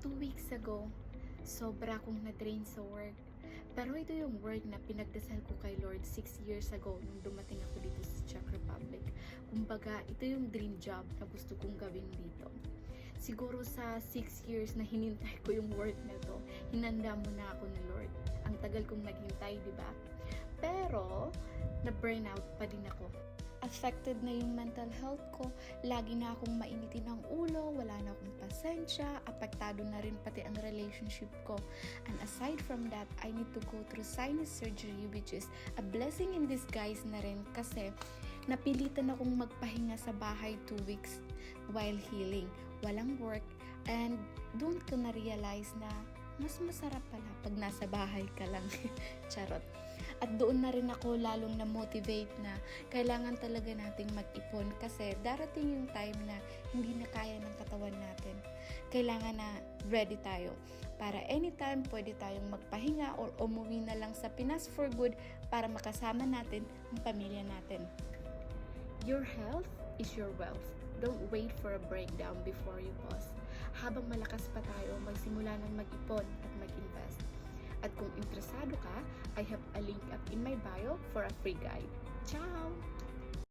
2 weeks ago, sobra akong na-drain sa work. Pero ito yung work na pinagdasal ko kay Lord 6 years ago nung dumating ako dito sa Czech Republic. Kumbaga, ito yung dream job na gusto kong gawin dito. Siguro sa 6 years na hinintay ko yung work na to, hinanda mo na ako ni Lord. Ang tagal kong naghintay, di ba? Pero, na-burnout pa din ako. Affected na yung mental health ko, lagi na akong mainitin ang ulo, wala na akong pasensya, apektado na rin pati ang relationship ko. And aside from that, I need to go through sinus surgery, which is a blessing in disguise na rin kasi napilitan akong magpahinga sa bahay 2 weeks while healing. Walang work, and doon ko na-realize na mas masarap pala pag nasa bahay ka lang. Charot. At doon na rin ako lalong na-motivate na kailangan talaga nating mag-ipon kasi darating yung time na hindi na kaya ng katawan natin. Kailangan na ready tayo para anytime pwede tayong magpahinga or umuwi na lang sa Pinas for good para makasama natin ang pamilya natin. Your health is your wealth. Don't wait for a breakdown before you pause. Habang malakas pa tayo, magsimula ng mag-ipon at mag-invest. At kung interesado ka, I have a link up in my bio for a free guide. Ciao!